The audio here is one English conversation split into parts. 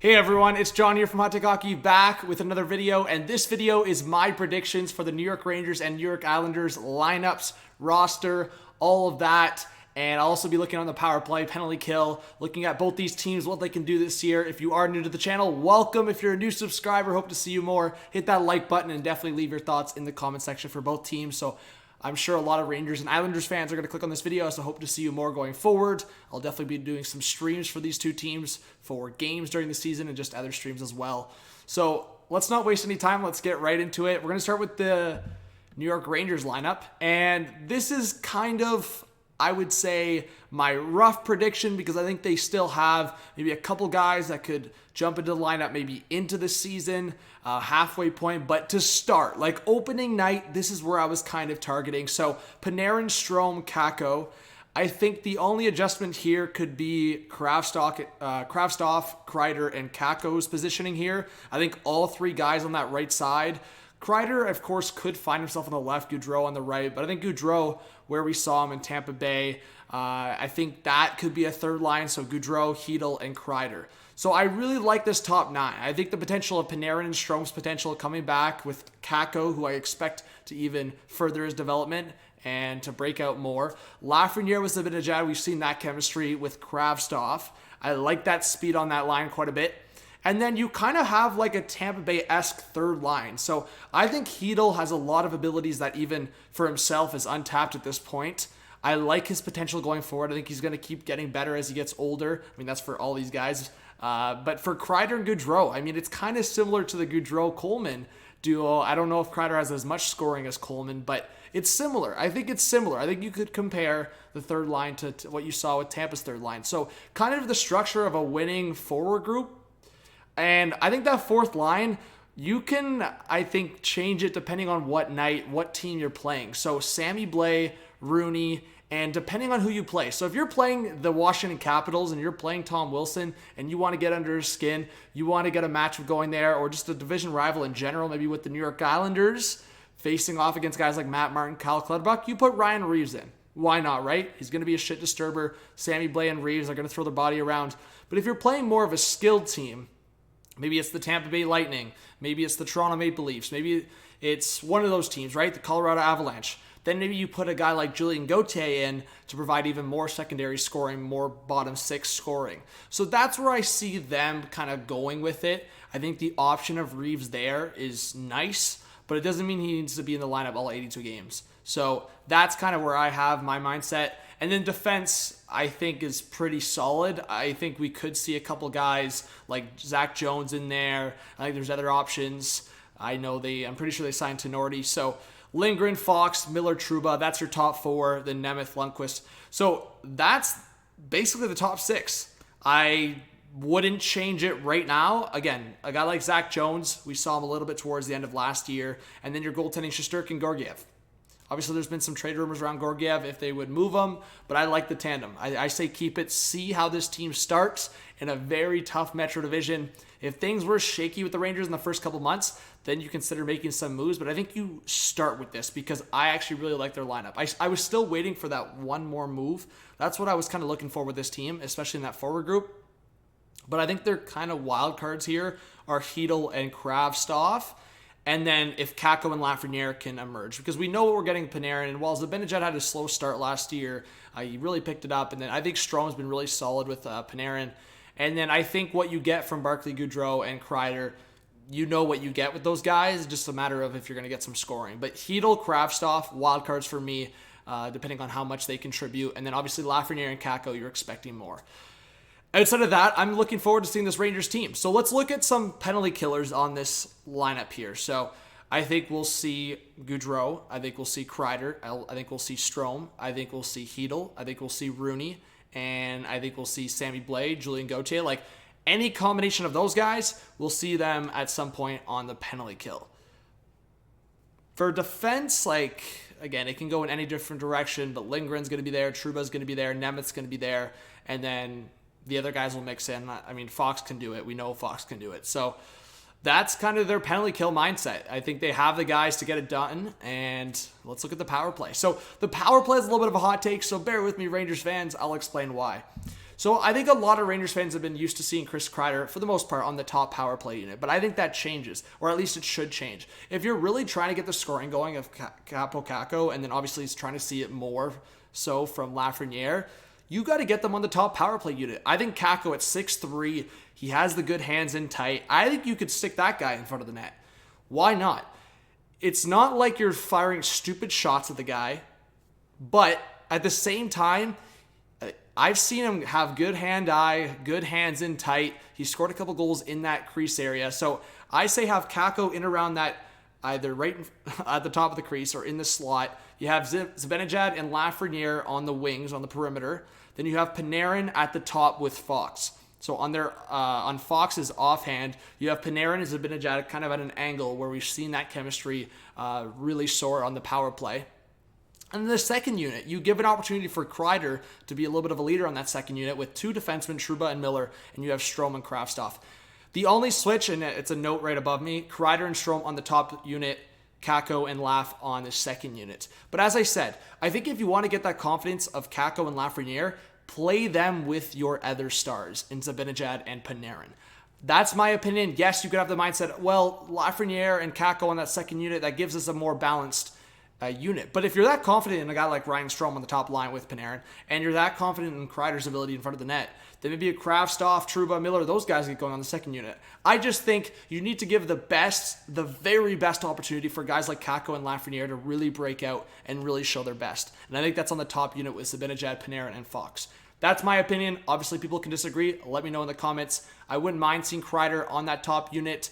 Hey everyone, it's John here from Hot Take Hockey back with another video, and this video is my predictions for the New York Rangers and New York Islanders lineups, roster, all of that. And I'll also be looking on the power play, penalty kill, looking at both these teams, what they can do this year. If you are new to the channel, welcome. If you're a new subscriber, hope to see you more. Hit that like button and definitely leave your thoughts in the comment section for both teams. So I'm sure a lot of Rangers and Islanders fans are going to click on this video, so hope to see you more going forward. I'll definitely be doing some streams for these two teams for games during the season and just other streams as well. So let's not waste any time. Let's get right into it. We're going to start with the New York Rangers lineup. And this is kind of, I would say, my rough prediction because I think they still have maybe a couple guys that could jump into the lineup maybe into the season, halfway point. But to start, like opening night, this is where I was kind of targeting. So Panarin, Strome, Kakko. I think the only adjustment here could be Kravtsov, Kreider, and Kakko's positioning here. I think all three guys on that right side. Kreider, of course, could find himself on the left, Gaudreau on the right, but I think Gaudreau, where we saw him in Tampa Bay, I think that could be a third line, so Gaudreau, Hedl, and Kreider. So I really like this top nine. I think the potential of Panarin and Strome's potential coming back with Kakko, who I expect to even further his development and to break out more. Lafreniere was a bit of Jad. We've seen that chemistry with Kravtsov. I like that speed on that line quite a bit. And then you kind of have like a Tampa Bay-esque third line. So I think Hedl has a lot of abilities that even for himself is untapped at this point. I like his potential going forward. I think he's going to keep getting better as he gets older. I mean, that's for all these guys. But for Kreider and Gaudreau, I mean, it's kind of similar to the Gaudreau-Coleman duo. I don't know if Kreider has as much scoring as Coleman, but it's similar. I think it's similar. I think you could compare the third line to what you saw with Tampa's third line. So kind of the structure of a winning forward group. And I think that fourth line, you can, I think, change it depending on what night, what team you're playing. So Sammy Blais, Rooney, and depending on who you play. So if you're playing the Washington Capitals and you're playing Tom Wilson and you want to get under his skin, you want to get a matchup going there, or just a division rival in general, maybe with the New York Islanders, facing off against guys like Matt Martin, Kyle Clutterbuck, you put Ryan Reeves in. Why not, right? He's going to be a shit disturber. Sammy Blais and Reeves are going to throw their body around. But if you're playing more of a skilled team, maybe it's the Tampa Bay Lightning. Maybe it's the Toronto Maple Leafs. Maybe it's one of those teams, right? The Colorado Avalanche. Then maybe you put a guy like Julien Gauthier in to provide even more secondary scoring, more bottom six scoring. So that's where I see them kind of going with it. I think the option of Reeves there is nice, but it doesn't mean he needs to be in the lineup all 82 games. So that's kind of where I have my mindset. And then defense, I think, is pretty solid. I think we could see a couple guys like Zach Jones in there. I think there's other options. I'm pretty sure they signed Tenorti. So Lindgren, Fox, Miller, Trouba, that's your top four. Then Nemeth, Lundqvist. So that's basically the top six. I wouldn't change it right now. Again, a guy like Zach Jones, we saw him a little bit towards the end of last year. And then your goaltending, Shesterkin and Georgiev. Obviously, there's been some trade rumors around Georgiev if they would move him, but I like the tandem. I say keep it, see how this team starts in a very tough Metro division. If things were shaky with the Rangers in the first couple months, then you consider making some moves, but I think you start with this because I actually really like their lineup. I was still waiting for that one more move. That's what I was kind of looking for with this team, especially in that forward group. But I think their kind of wild cards here are Hedl and Kravtsov. And then if Kakko and Lafreniere can emerge. Because we know what we're getting Panarin. And while Zibanejad had a slow start last year, he really picked it up. And then I think Strome's been really solid with Panarin. And then I think what you get from Barclay Goodrow and Kreider, you know what you get with those guys. It's just a matter of if you're going to get some scoring. But Hedl, Kravtsov, wild cards for me, depending on how much they contribute. And then obviously Lafreniere and Kakko, you're expecting more. Outside of that, I'm looking forward to seeing this Rangers team. So let's look at some penalty killers on this lineup here. So I think we'll see Gaudreau. I think we'll see Kreider. I think we'll see Strome. I think we'll see Hedl. I think we'll see Rooney. And I think we'll see Sammy Blais, Julien Gauthier. Like any combination of those guys, we'll see them at some point on the penalty kill. For defense, like, again, it can go in any different direction, but Lindgren's going to be there. Trouba's going to be there. Nemeth's going to be there. And then the other guys will mix in. I mean, Fox can do it. We know Fox can do it. So that's kind of their penalty kill mindset. I think they have the guys to get it done, and let's look at the power play. So the power play is a little bit of a hot take, so bear with me, Rangers fans. I'll explain why. So I think a lot of Rangers fans have been used to seeing Chris Kreider, for the most part, on the top power play unit. But I think that changes, or at least it should change. If you're really trying to get the scoring going of Kaapo Kakko, and then obviously he's trying to see it more so from Lafreniere, you got to get them on the top power play unit. I think Kakko at 6'3", he has the good hands in tight. I think you could stick that guy in front of the net. Why not? It's not like you're firing stupid shots at the guy, but at the same time, I've seen him have good hand-eye, good hands in tight. He scored a couple goals in that crease area. So I say have Kakko in around that, either right at the top of the crease or in the slot. You have Zibanejad and Lafreniere on the wings, on the perimeter. Then you have Panarin at the top with Fox. So on Fox's offhand, you have Panarin and Zibanejad kind of at an angle where we've seen that chemistry really soar on the power play. And in the second unit, you give an opportunity for Kreider to be a little bit of a leader on that second unit with two defensemen, Trouba and Miller, and you have Strome and Kraftstoff. The only switch, and it's a note right above me, Kreider and Strome on the top unit, Kakko and Laf on the second unit. But as I said, I think if you want to get that confidence of Kakko and Lafreniere, play them with your other stars in Zibanejad and Panarin. That's my opinion. Yes, you could have the mindset, well, Lafreniere and Kakko on that second unit, that gives us a more balanced unit. But if you're that confident in a guy like Ryan Strome on the top line with Panarin, and you're that confident in Kreider's ability in front of the net, then maybe a Kraftstoff, Trouba, Miller, those guys get going on the second unit. I just think you need to give the very best opportunity for guys like Kakko and Lafreniere to really break out and really show their best. And I think that's on the top unit with Zibanejad, Panarin, and Fox. That's my opinion. Obviously, people can disagree. Let me know in the comments. I wouldn't mind seeing Kreider on that top unit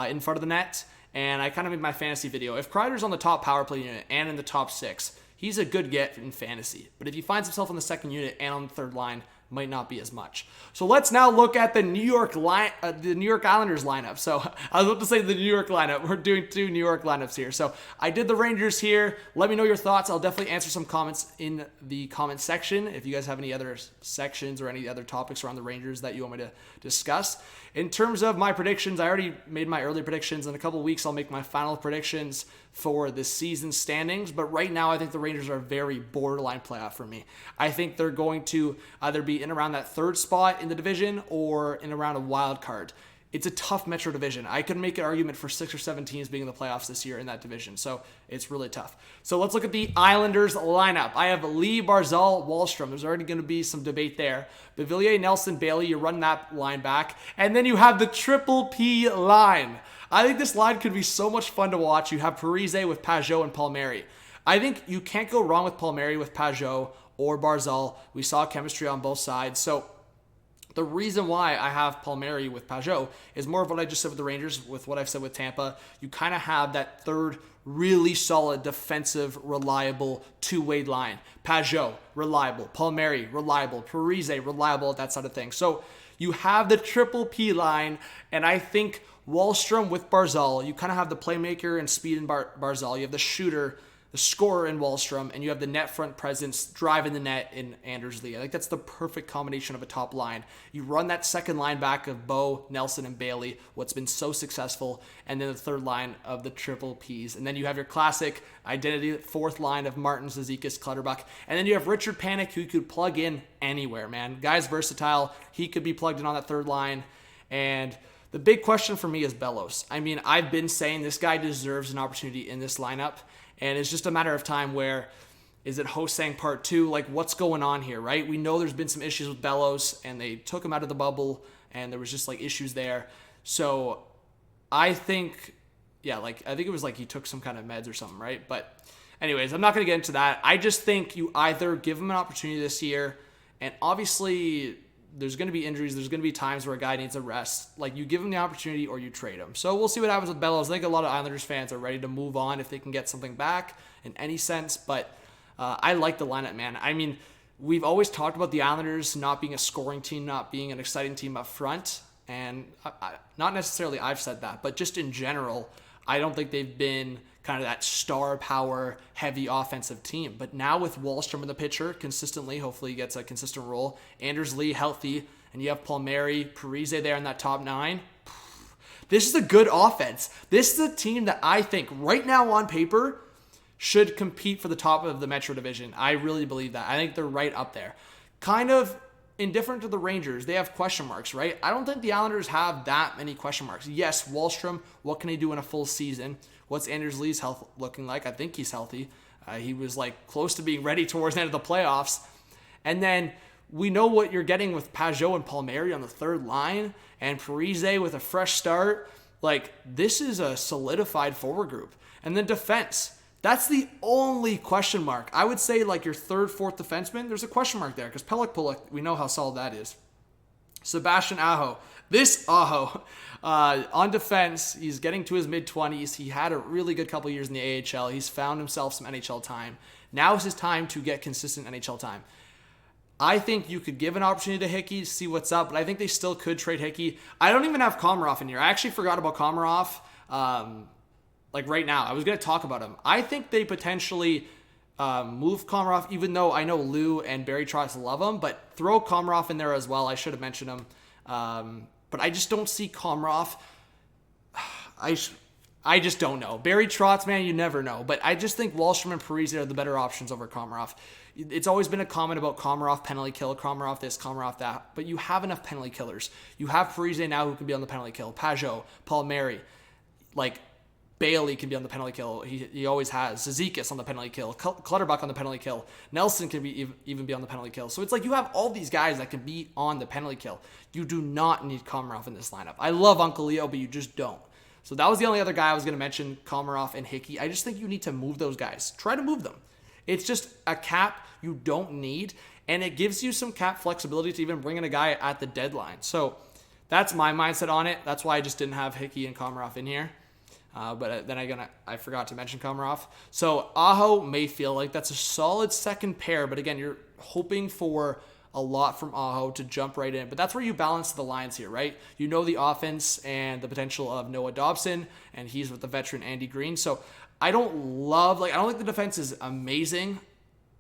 in front of the net. And I kind of made my fantasy video. If Kreider's on the top power play unit and in the top 6, he's a good get in fantasy. But if he finds himself on the second unit and on the third line, might not be as much. So let's now look at the New York Islanders lineup. So I was about to say the New York lineup. We're doing two New York lineups here. So I did the Rangers here. Let me know your thoughts. I'll definitely answer some comments in the comment section if you guys have any other sections or any other topics around the Rangers that you want me to discuss. In terms of my predictions, I already made my early predictions. In a couple of weeks, I'll make my final predictions for the season standings. But right now, I think the Rangers are a very borderline playoff for me. I think they're going to either be in around that third spot in the division or in around a wild card. It's a tough Metro division. I could make an argument for 6 or 7 teams being in the playoffs this year in that division. So it's really tough. So let's look at the Islanders lineup. I have Lee, Barzal, Wahlstrom. There's already going to be some debate there. Beauvillier, Nelson, Bailey, you run that line back. And then you have the Triple P line. I think this line could be so much fun to watch. You have Parise with Pajot and Palmieri. I think you can't go wrong with Palmieri with Pajot or Barzal. We saw chemistry on both sides. So the reason why I have Palmieri with Pajot is more of what I just said with the Rangers, with what I've said with Tampa. You kind of have that third really solid, defensive, reliable two-way line. Pajot, reliable. Palmieri, reliable. Parise, reliable at that side of things. So you have the Triple P line, and I think Wahlstrom with Barzal, you kind of have the playmaker and speed in Barzal. You have the shooter, the scorer in Wahlstrom, and you have the net front presence driving the net in Anders Lee. I think that's the perfect combination of a top line. You run that second line back of Bo, Nelson, and Bailey, what's been so successful, and then the third line of the Triple Ps. And then you have your classic identity fourth line of Martin, Zizekas, Clutterbuck. And then you have Richard Panik, who you could plug in anywhere, man. Guy's versatile. He could be plugged in on that third line. And the big question for me is Bellows. I mean, I've been saying this guy deserves an opportunity in this lineup. And it's just a matter of time where, is it Hosang Part 2? Like, what's going on here, right? We know there's been some issues with Bellows, and they took him out of the bubble, and there was just, like, issues there. So I think, I think it was like he took some kind of meds or something, right? But anyways, I'm not going to get into that. I just think you either give him an opportunity this year, and obviously there's going to be injuries. There's going to be times where a guy needs a rest. Like, you give him the opportunity or you trade him. So we'll see what happens with Bellows. I think a lot of Islanders fans are ready to move on if they can get something back in any sense. But I like the lineup, man. I mean, we've always talked about the Islanders not being a scoring team, not being an exciting team up front. And not necessarily I've said that, but just in general, I don't think they've been kind of that star power heavy offensive team. But now with Wahlstrom in the pitcher consistently, hopefully he gets a consistent role, Anders Lee healthy, and you have Palmieri, Parise there in that top 9. This is a good offense. This is a team that I think right now on paper should compete for the top of the Metro Division. I really believe that. I think they're right up there. Kind of indifferent to the Rangers. They have question marks, right? I don't think the Islanders have that many question marks. Yes, Wahlstrom, what can he do in a full season? What's Anders Lee's health looking like? I think he's healthy. He was like close to being ready towards the end of the playoffs. And then we know what you're getting with Pajot and Palmieri on the third line, and Parise with a fresh start. Like, this is a solidified forward group. And then defense. That's the only question mark. I would say like your third, fourth defenseman, there's a question mark there because Pelech Pulock, we know how solid that is. Sebastian Aho. This Aho, on defense, he's getting to his mid-20s. He had a really good couple years in the AHL. He's found himself some NHL time. Now is his time to get consistent NHL time. I think you could give an opportunity to Hickey to see what's up, but I think they still could trade Hickey. I don't even have Komarov in here. I actually forgot about Komarov. Like right now, I was going to talk about him. I think they potentially move Komarov, even though I know Lou and Barry Trotz love him, but throw Komarov in there as well. I should have mentioned him. But I just don't see Komarov. I just don't know. Barry Trotz, man, you never know. But I just think Wahlstrom and Parise are the better options over Komarov. It's always been a comment about Komarov penalty kill, Komarov this, Komarov that. But you have enough penalty killers. You have Parise now who can be on the penalty kill. Pajot, Palmieri, like Bailey can be on the penalty kill. He always has. Zizekas on the penalty kill. Clutterbuck on the penalty kill. Nelson can even be on the penalty kill. So it's like you have all these guys that can be on the penalty kill. You do not need Komarov in this lineup. I love Uncle Leo, but you just don't. So that was the only other guy I was going to mention, Komarov and Hickey. I just think you need to move those guys. Try to move them. It's just a cap you don't need, and it gives you some cap flexibility to even bring in a guy at the deadline. So that's my mindset on it. That's why I just didn't have Hickey and Komarov in here. But then I forgot to mention Komarov. So Aho, Mayfield, like that's a solid second pair. But again, you're hoping for a lot from Aho to jump right in. But that's where you balance the lines here, right? You know the offense and the potential of Noah Dobson, and he's with the veteran Andy Green. So I don't think the defense is amazing.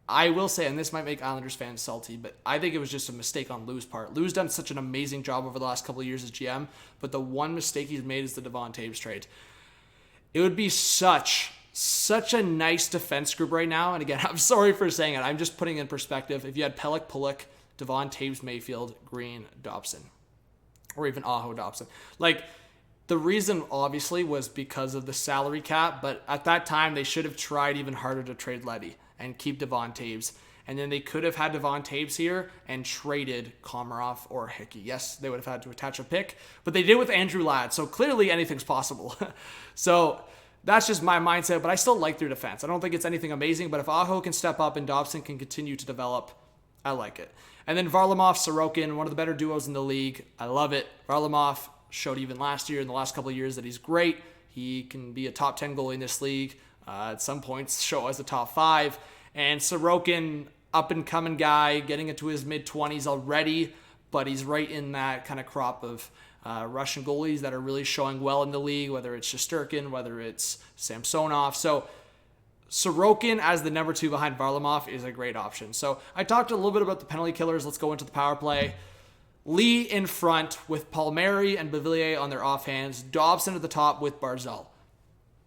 I will say, and this might make Islanders fans salty, but I think it was just a mistake on Lou's part. Lou's done such an amazing job over the last couple of years as GM, but the one mistake he's made is the Devon Toews trade. It would be such a nice defense group right now. And again, I'm sorry for saying it. I'm just putting in perspective. If you had Pelech Pulock, Devon Toews, Mayfield, Green, Dobson, or even Aho Dobson. Like, the reason obviously was because of the salary cap, but at that time they should have tried even harder to trade Leddy and keep Devon Toews. And then they could have had Devon Toews here and traded Komarov or Hickey. Yes, they would have had to attach a pick, but they did with Andrew Ladd. So clearly anything's possible. So that's just my mindset, but I still like their defense. I don't think it's anything amazing, but if Aho can step up and Dobson can continue to develop, I like it. And then Varlamov, Sorokin, one of the better duos in the league. I love it. Varlamov showed even last year, in the last couple of years, that he's great. He can be a top 10 goalie in this league. At some points, show as a top 5. And Sorokin, up-and-coming guy, getting into his mid-20s already, but he's right in that kind of crop of Russian goalies that are really showing well in the league, whether it's Shesterkin, whether it's Samsonov. So Sorokin as the number 2 behind Varlamov is a great option. So I talked a little bit about the penalty killers. Let's go into the power play. Lee in front with Palmieri and Beauvillier on their offhands. Dobson at the top with Barzal.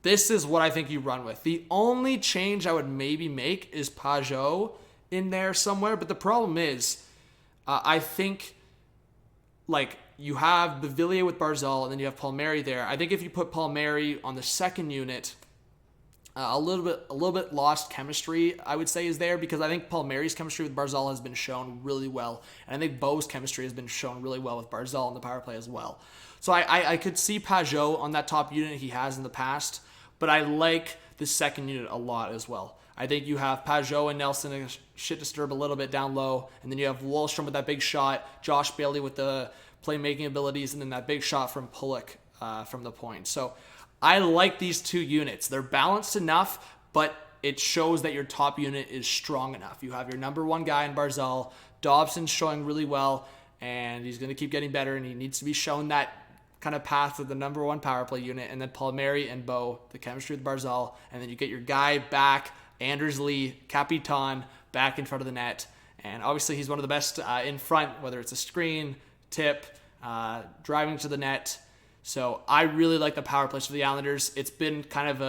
This is what I think you run with. The only change I would maybe make is Pajot in there somewhere. But the problem is, I think, like, you have Beauvillier with Barzal and then you have Palmieri there. I think if you put Palmieri on the second unit, a little bit lost chemistry, I would say, is there, because I think Palmieri's chemistry with Barzal has been shown really well, and I think Bo's chemistry has been shown really well with Barzal in the power play as well. So I could see Pajot on that top unit he has in the past, but I like the second unit a lot as well. I think you have Pajot and Nelson and shit disturb a little bit down low, and then you have Wahlstrom with that big shot, Josh Bailey with the playmaking abilities, and then that big shot from Pulock from the point. So I like these two units. They're balanced enough, but it shows that your top unit is strong enough. You have your number 1 guy in Barzal. Dobson's showing really well, and he's going to keep getting better, and he needs to be shown that kind of path to the number 1 power play unit. And then Palmieri and Bo, the chemistry with Barzal, and then you get your guy back, Anders Lee, Capitan, back in front of the net. And obviously he's one of the best in front, whether it's a screen, tip, driving to the net. So I really like the power plays for the Islanders. It's been kind of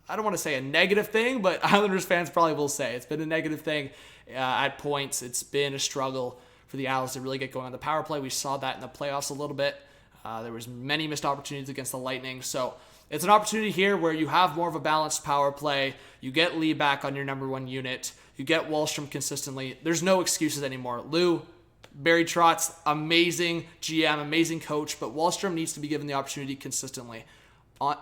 I don't want to say a negative thing, but Islanders fans probably will say it's been a negative thing at points. It's been a struggle for for the Isles to really get going on the power play. We saw that in the playoffs a little bit. There was many missed opportunities against the Lightning. So it's an opportunity here where you have more of a balanced power play. You get Lee back on your number one unit. You get Wahlstrom consistently. There's no excuses anymore. Lou, Barry Trotz, amazing GM, amazing coach, but Wahlstrom needs to be given the opportunity consistently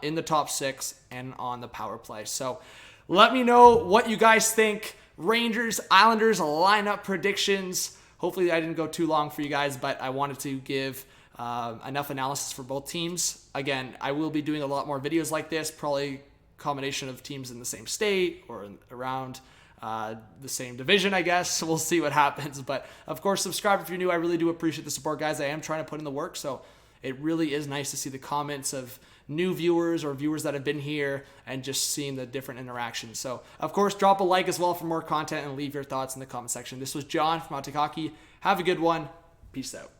in the top six and on the power play. So let me know what you guys think. Rangers, Islanders, lineup predictions. Hopefully I didn't go too long for you guys, but I wanted to give enough analysis for both teams. Again, I will be doing a lot more videos like this, probably a combination of teams in the same state or around the same division, I guess. So we'll see what happens. But of course, subscribe if you're new. I really do appreciate the support, guys. I am trying to put in the work, so it really is nice to see the comments of new viewers or viewers that have been here and just seeing the different interactions. So of course, drop a like as well for more content and leave your thoughts in the comment section. This was John from Hot Take Hockey. Have a good one. Peace out.